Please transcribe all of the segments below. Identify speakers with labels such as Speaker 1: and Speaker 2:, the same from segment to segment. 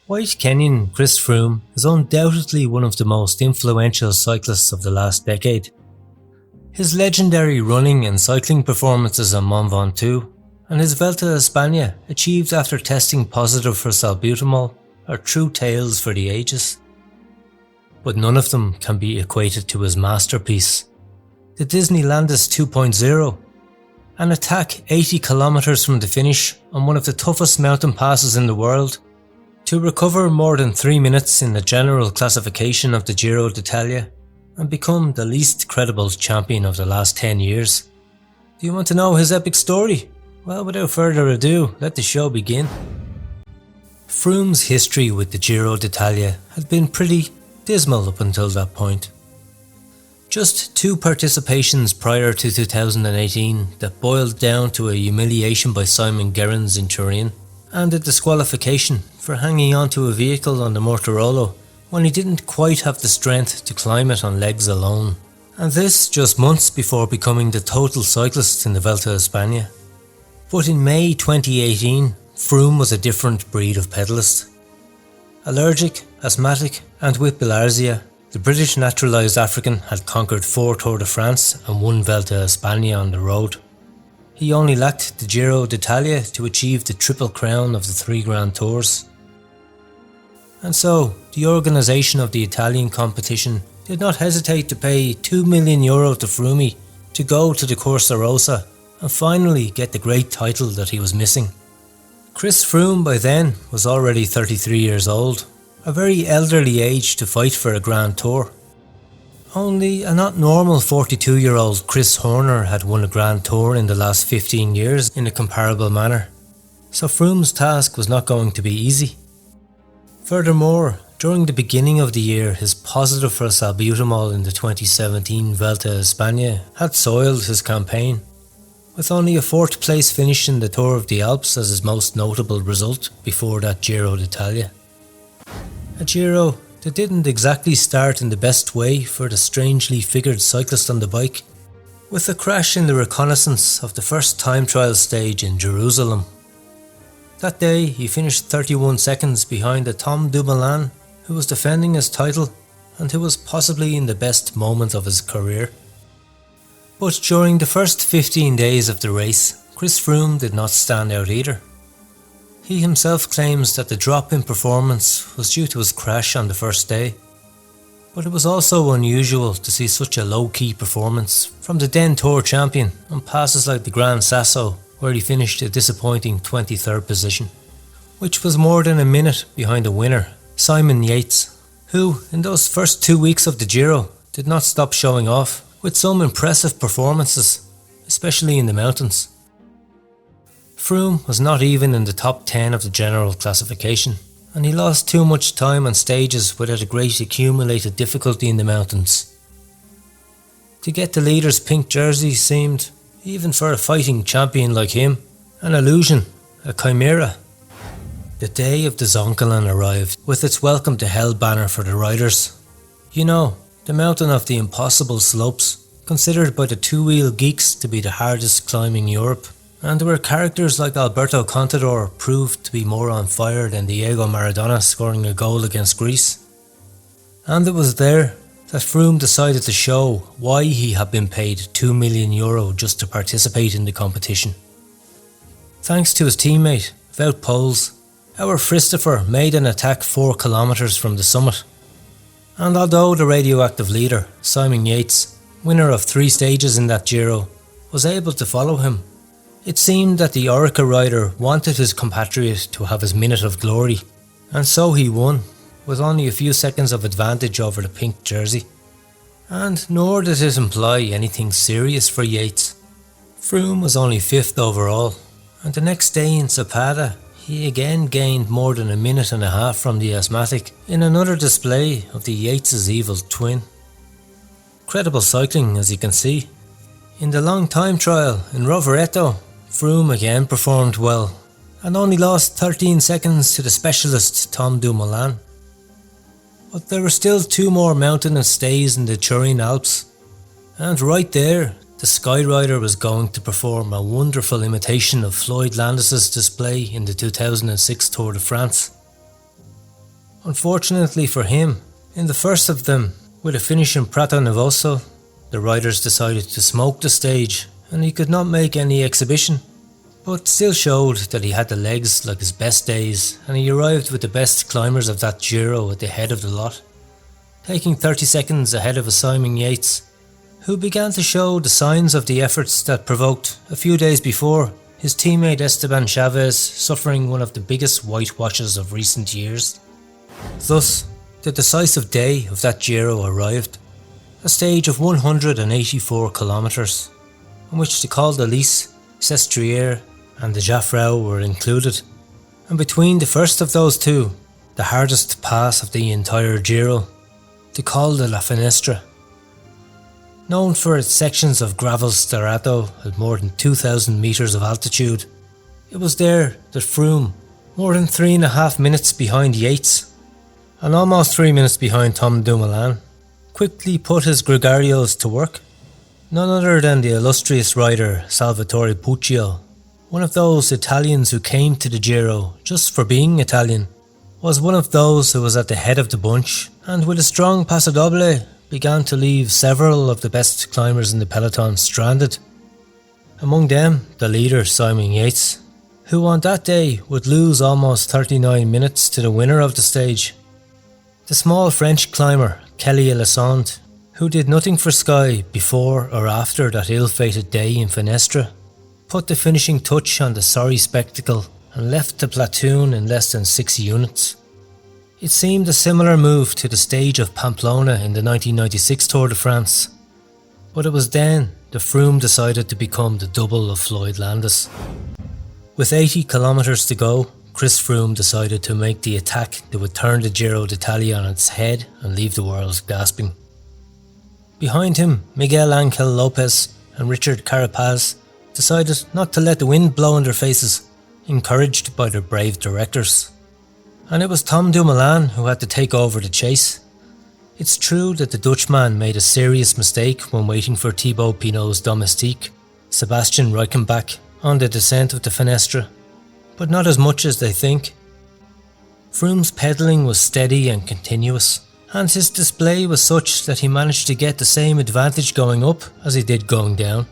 Speaker 1: White Kenyan Chris Froome is undoubtedly one of the most influential cyclists of the last decade. His legendary running and cycling performances on Mont Ventoux and his Vuelta a España achieved after testing positive for salbutamol are true tales for the ages. But none of them can be equated to his masterpiece, the Disney Landis 2.0, an attack 80 kilometers from the finish on one of the toughest mountain passes in the world, to recover more than 3 minutes in the general classification of the Giro D'Italia and become the least credible champion of the last 10 years. Do you want to know his epic story? Well, without further ado, let the show begin. Froome's history with the Giro D'Italia had been pretty dismal up until that point. Just 2 participations prior to 2018 that boiled down to a humiliation by Simon Gerrans in Turin, and a disqualification for hanging onto a vehicle on the Mortirolo when he didn't quite have the strength to climb it on legs alone. And this just months before becoming the total cyclist in the Vuelta a España. But in May 2018, Froome was a different breed of pedalist. Allergic, asthmatic and with bilharzia, the British naturalised African had conquered 4 Tour de France and 1 Vuelta a España on the road. He only lacked the Giro D'Italia to achieve the triple crown of the 3 Grand Tours. And so, the organisation of the Italian competition did not hesitate to pay €2 million to Froome to go to the Corsa Rosa and finally get the great title that he was missing. Chris Froome by then was already 33 years old, a very elderly age to fight for a Grand Tour. Only a not normal 42-year-old Chris Horner had won a Grand Tour in the last 15 years in a comparable manner, so Froome's task was not going to be easy. Furthermore, during the beginning of the year, his positive for salbutamol in the 2017 Vuelta a España had soiled his campaign, with only a 4th place finish in the Tour of the Alps as his most notable result before that Giro D'Italia. A Giro that didn't exactly start in the best way for the strangely figured cyclist on the bike, with a crash in the reconnaissance of the first time trial stage in Jerusalem. That day he finished 31 seconds behind a Tom Dumoulin who was defending his title and who was possibly in the best moment of his career. But during the first 15 days of the race, Chris Froome did not stand out either. He himself claims that the drop in performance was due to his crash on the first day, but it was also unusual to see such a low-key performance from the then Tour champion on passes like the Gran Sasso, where he finished a disappointing 23rd position, which was more than a minute behind the winner, Simon Yates, who in those first 2 weeks of the Giro did not stop showing off with some impressive performances, especially in the mountains. Froome was not even in the top 10 of the general classification, and he lost too much time on stages without a great accumulated difficulty in the mountains. To get the leader's pink jersey seemed, even for a fighting champion like him, an illusion, a chimera. The day of the Zoncolan arrived with its welcome to hell banner for the riders. You know, the mountain of the impossible slopes, considered by the two-wheel geeks to be the hardest climb in Europe, and where characters like Alberto Contador proved to be more on fire than Diego Maradona scoring a goal against Greece. And it was there that Froome decided to show why he had been paid €2 million just to participate in the competition. Thanks to his teammate, Wout Poels, our Christopher made an attack 4 kilometers from the summit. And although the radioactive leader, Simon Yates, winner of 3 stages in that Giro, was able to follow him, it seemed that the Orica rider wanted his compatriot to have his minute of glory, and so he won, with only a few seconds of advantage over the pink jersey. And nor did it imply anything serious for Yates. Froome was only 5th overall, and the next day in Zapata he again gained more than a minute and a half from the asthmatic in another display of the Yates' evil twin. Credible cycling, as you can see. In the long time trial in Rovereto, Froome again performed well and only lost 13 seconds to the specialist Tom Dumoulin. But there were still 2 more mountainous stays in the Turin Alps, and right there the Skyrider was going to perform a wonderful imitation of Floyd Landis' display in the 2006 Tour de France. Unfortunately for him, in the first of them, with a finish in Prato Novoso, the riders decided to smoke the stage and he could not make any exhibition, but still showed that he had the legs like his best days, and he arrived with the best climbers of that Giro at the head of the lot, taking 30 seconds ahead of Simon Yates, who began to show the signs of the efforts that provoked, a few days before, his teammate Esteban Chaves suffering one of the biggest whitewashes of recent years. Thus, the decisive day of that Giro arrived, a stage of 184 kilometres, in which the Col de Lis, Sestriere and the Jafrau were included, and between the first of those two, the hardest pass of the entire Giro, the Col de la Finestre. Known for its sections of gravel sterrato at more than 2,000 metres of altitude, it was there that Froome, more than 3.5 minutes behind Yates, and almost 3 minutes behind Tom Dumoulin, quickly put his gregarios to work. None other than the illustrious rider Salvatore Puccio, one of those Italians who came to the Giro just for being Italian, was one of those who was at the head of the bunch, and with a strong passadoble began to leave several of the best climbers in the peloton stranded. Among them, the leader Simon Yates, who on that day would lose almost 39 minutes to the winner of the stage. The small French climber Kelly Elisond, who did nothing for Sky before or after that ill-fated day in Finestre, put the finishing touch on the sorry spectacle and left the platoon in less than 6 units. It seemed a similar move to the stage of Pamplona in the 1996 Tour de France, but it was then that Froome decided to become the double of Floyd Landis. With 80 kilometres to go, Chris Froome decided to make the attack that would turn the Giro D'Italia on its head and leave the world gasping. Behind him, Miguel Angel Lopez and Richard Carapaz decided not to let the wind blow in their faces, encouraged by their brave directors. And it was Tom Dumoulin who had to take over the chase. It's true that the Dutchman made a serious mistake when waiting for Thibaut Pinot's domestique, Sebastian Reichenbach, on the descent of the Finestre, but not as much as they think. Froome's pedalling was steady and continuous, and his display was such that he managed to get the same advantage going up as he did going down.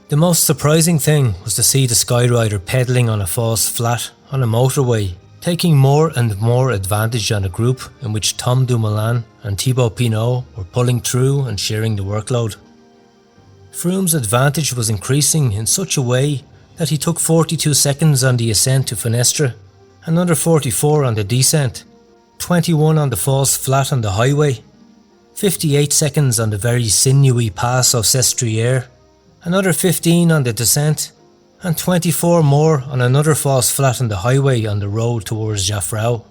Speaker 1: The most surprising thing was to see the Skyrider pedalling on a false flat on a motorway, taking more and more advantage on a group in which Tom Dumoulin and Thibaut Pinot were pulling through and sharing the workload. Froome's advantage was increasing in such a way that he took 42 seconds on the ascent to Finestre, another 44 on the descent, 21 on the false flat on the highway, 58 seconds on the very sinewy pass of Sestriere, another 15 on the descent, and 24 more on another false flat on the highway on the road towards Jafrau.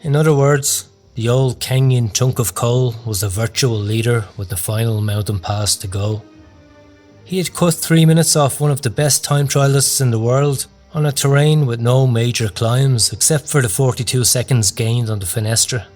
Speaker 1: In other words, the old Kenyan chunk of coal was the virtual leader with the final mountain pass to go. He had cut 3 minutes off one of the best time trialists in the world on a terrain with no major climbs except for the 42 seconds gained on the Finestre.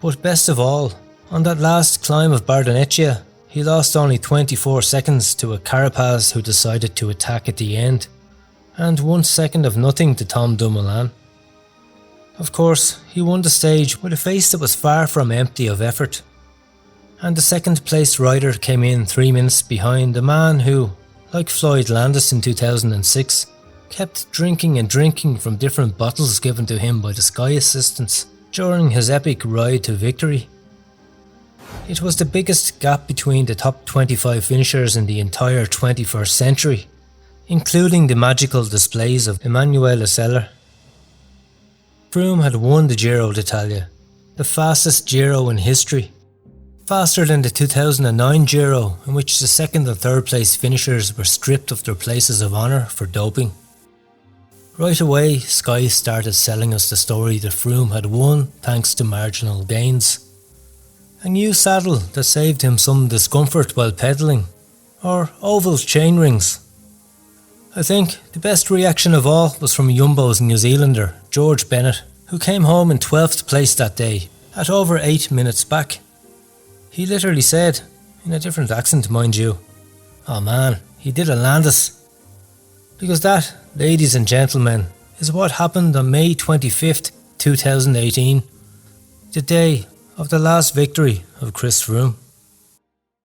Speaker 1: But best of all, on that last climb of Bardonecchia, he lost only 24 seconds to a Carapaz who decided to attack at the end, and 1 second of nothing to Tom Dumoulin. Of course, he won the stage with a face that was far from empty of effort, and the second placed rider came in 3 minutes behind a man who, like Floyd Landis in 2006, kept drinking and drinking from different bottles given to him by the Sky assistants during his epic ride to victory. It was the biggest gap between the top 25 finishers in the entire 21st century, including the magical displays of Emanuele Seller. Froome had won the Giro D'Italia, the fastest Giro in history, faster than the 2009 Giro, in which the second and third place finishers were stripped of their places of honour for doping. Right away, Sky started selling us the story that Froome had won thanks to marginal gains. A new saddle that saved him some discomfort while pedalling, or oval chain rings. I think the best reaction of all was from Jumbo's New Zealander, George Bennett, who came home in 12th place that day, at over 8 minutes back. He literally said, in a different accent mind you, "Oh man, he did a Landis." Because that, ladies and gentlemen, is what happened on May 25th, 2018, the day of the last victory of Chris Froome.